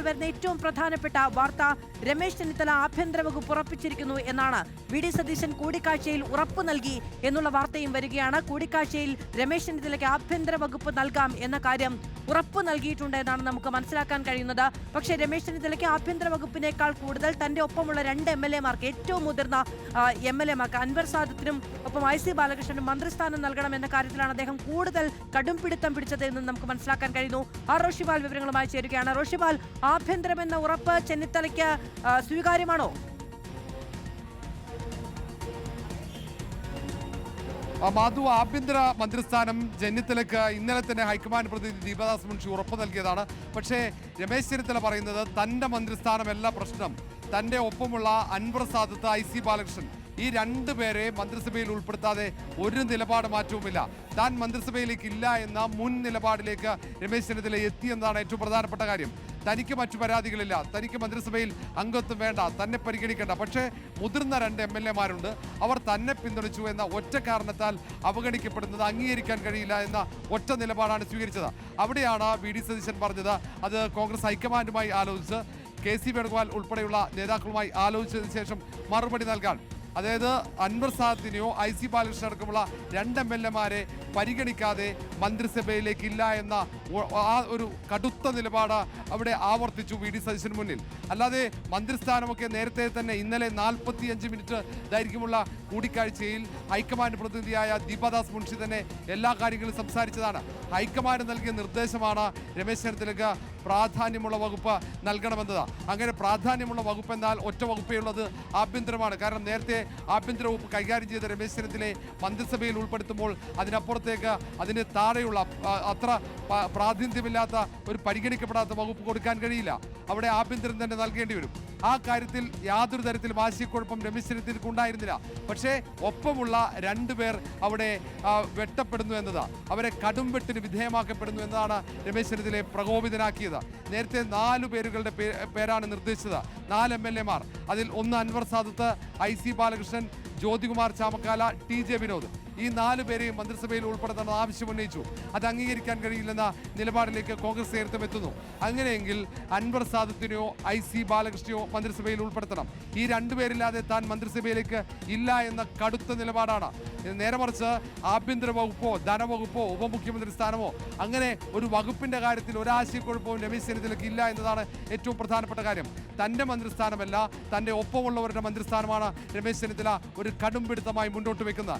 വരുന്ന ഏറ്റവും പ്രധാനപ്പെട്ട വാർത്ത രമേശ് ചെന്നിത്തല ആഭ്യന്തര വകുപ്പ് ഉറപ്പിച്ചിരിക്കുന്നു എന്നാണ്. വി.ഡി. സതീശൻ കൂടിക്കാഴ്ചയിൽ ഉറപ്പു നൽകി എന്നുള്ള വാർത്തയും വരികയാണ്. കൂടിക്കാഴ്ചയിൽ രമേശ് ചെന്നിത്തലയ്ക്ക് ആഭ്യന്തര വകുപ്പ് നൽകാം എന്ന കാര്യം ഉറപ്പു നൽകിയിട്ടുണ്ട് എന്നാണ് നമുക്ക് മനസ്സിലാക്കാൻ കഴിയുന്നത്. പക്ഷേ രമേശ് ചെന്നിത്തലയ്ക്ക് ആഭ്യന്തര വകുപ്പിനേക്കാൾ കൂടുതൽ തന്റെ ഒപ്പമുള്ള 2 MLA-മാർക്ക്, ഏറ്റവും മുതിർന്ന MLA-മാർക്ക് അൻവർ സാദത്തിനും ഒപ്പം IC ബാലകൃഷ്ണനും മന്ത്രിസ്ഥാനം നൽകണമെന്ന കാര്യത്തിലാണ് അദ്ദേഹം കൂടുതൽ കടുംപിടുത്തം പിടിച്ചത് എന്ന് നമുക്ക് മനസ്സിലാക്കാൻ കഴിയുന്നു. റോഷിപാൽ വിവരങ്ങളുമായി ചേരുകയാണ്. റോഷിപാൽ, ആഭ്യന്തരമെന്ന ഉറപ്പ് ചെന്നിത്തലയ്ക്ക് സ്വീകാര്യമാണോ? മാധു, ആഭ്യന്തര മന്ത്രിസ്ഥാനം ചെന്നിത്തലയ്ക്ക് ഇന്നലെ തന്നെ ഹൈക്കമാൻഡ് പ്രതിനിധി ദീപദാസ് മുൻഷി ഉറപ്പ് നൽകിയതാണ്. പക്ഷേ രമേശ് ചെന്നിത്തല പറയുന്നത് തൻ്റെ മന്ത്രിസ്ഥാനമല്ല പ്രശ്നം, തൻ്റെ ഒപ്പമുള്ള അൻവർ സാദത്ത്, IC ബാലകൃഷ്ണൻ, ഈ 2 പേരെ മന്ത്രിസഭയിൽ ഉൾപ്പെടുത്താതെ ഒരു നിലപാട് മാറ്റവുമില്ല. താൻ മന്ത്രിസഭയിലേക്ക് ഇല്ല എന്ന മുൻ നിലപാടിലേക്ക് രമേശ് ചെന്നിത്തല എത്തിയെന്നതാണ് ഏറ്റവും പ്രധാനപ്പെട്ട കാര്യം. തനിക്ക് മറ്റു പരാതികളില്ല, തനിക്ക് മന്ത്രിസഭയിൽ അംഗത്വം വേണ്ട, തന്നെ പരിഗണിക്കേണ്ട. പക്ഷേ മുതിർന്ന 2 MLA-മാരുണ്ട്, അവർ തന്നെ പിന്തുണച്ചു എന്ന ഒറ്റ കാരണത്താൽ അവഗണിക്കപ്പെടുന്നത് അംഗീകരിക്കാൻ കഴിയില്ല എന്ന ഒറ്റ നിലപാടാണ് സ്വീകരിച്ചത്. അവിടെയാണ് വി.ഡി. സതീശൻ പറഞ്ഞത് അത് കോൺഗ്രസ് ഹൈക്കമാൻഡുമായി ആലോചിച്ച് KC വേണുഗോപാൽ ഉൾപ്പെടെയുള്ള നേതാക്കളുമായി ആലോചിച്ചതിന് ശേഷം മറുപടി നൽകാൻ, അതായത് അൻവർ സാദത്തിനെയോ IC ബാലകൃഷ്ണൻ അടക്കമുള്ള 2 MLA-മാരെ പരിഗണിക്കാതെ മന്ത്രിസഭയിലേക്കില്ല എന്ന ആ ഒരു കടുത്ത നിലപാട് അവിടെ ആവർത്തിച്ചു വി.ഡി. സതീശന് മുന്നിൽ. അല്ലാതെ മന്ത്രിസ്ഥാനമൊക്കെ നേരത്തെ തന്നെ ഇന്നലെ 45 മിനിറ്റ് ദൈർഘ്യമുള്ള കൂടിക്കാഴ്ചയിൽ ഹൈക്കമാൻഡ് പ്രതിനിധിയായ ദീപദാസ് മുൻഷി തന്നെ എല്ലാ കാര്യങ്ങളും സംസാരിച്ചതാണ്. ഹൈക്കമാൻഡ് നൽകിയ നിർദ്ദേശമാണ് രമേശ് ചെന്നിത്തലയ്ക്ക് പ്രാധാന്യമുള്ള വകുപ്പ് നൽകണമെന്നത്. അങ്ങനെ പ്രാധാന്യമുള്ള വകുപ്പ് എന്നാൽ ഒറ്റ വകുപ്പേ ഉള്ളത് ആഭ്യന്തരമാണ്. കാരണം നേരത്തെ ആഭ്യന്തര വകുപ്പ് കൈകാര്യം ചെയ്ത രമേശ് ചെന്നിത്തലയെ മന്ത്രിസഭയിൽ ഉൾപ്പെടുത്തുമ്പോൾ അതിനപ്പുറത്തേക്ക് അതിന് താഴെയുള്ള അത്ര പ്രാതിനിധ്യമില്ലാത്ത ഒരു പരിഗണിക്കപ്പെടാത്ത വകുപ്പ് കൊടുക്കാൻ കഴിയില്ല. അവിടെ ആഭ്യന്തരം തന്നെ നൽകേണ്ടി വരും. ആ കാര്യത്തിൽ യാതൊരു തരത്തിലും ആശയക്കുഴപ്പം രമേശ് ചെന്നിത്തലയ്ക്ക് ഉണ്ടായിരുന്നില്ല. പക്ഷേ ഒപ്പമുള്ള 2 പേർ അവിടെ വെട്ടപ്പെടുന്നു എന്നത്, അവരെ കടുംവെട്ടിന് വിധേയമാക്കപ്പെടുന്നു എന്നതാണ് രമേശ് ചെന്നിത്തലയെ പ്രകോപിതനാക്കിയത്. നേരത്തെ 4 പേരുകളുടെ പേരാണ് നിർദ്ദേശിച്ചത്, 4 MLA-മാർ. അതിൽ ഒന്ന് അൻവർ സാദത്ത്, IC ബാലകൃഷ്ണൻ, ജ്യോതികുമാർ ചാമക്കാല, TJ വിനോദ്. ഈ 4 പേരെയും മന്ത്രിസഭയിൽ ഉൾപ്പെടുത്തണമെന്ന് ആവശ്യം ഉന്നയിച്ചു. അത് അംഗീകരിക്കാൻ കഴിയില്ലെന്ന നിലപാടിലേക്ക് കോൺഗ്രസ് നേതൃത്വം എത്തുന്നു. അങ്ങനെയെങ്കിൽ അൻവർ സാദത്തിനെയോ IC ബാലകൃഷ്ണനെയോ മന്ത്രിസഭയിൽ ഉൾപ്പെടുത്തണം. ഈ 2 പേരില്ലാതെ താൻ മന്ത്രിസഭയിലേക്ക് ഇല്ല എന്ന കടുത്ത നിലപാടാണ്. നേരെ മറിച്ച് ആഭ്യന്തര വകുപ്പോ ധനവകുപ്പോ ഉപമുഖ്യമന്ത്രി സ്ഥാനമോ അങ്ങനെ ഒരു വകുപ്പിന്റെ കാര്യത്തിൽ ഒരാശയക്കുഴപ്പവും രമേശ് ചെന്നിത്തലയ്ക്ക് ഇല്ല എന്നതാണ് ഏറ്റവും പ്രധാനപ്പെട്ട കാര്യം. തൻ്റെ മന്ത്രിസ്ഥാനമല്ല, തൻ്റെ ഒപ്പമുള്ളവരുടെ മന്ത്രിസ്ഥാനമാണ് രമേശ് ചെന്നിത്തല ഒരു കടുംപിടുത്തമായി മുന്നോട്ട് വെക്കുന്നത്.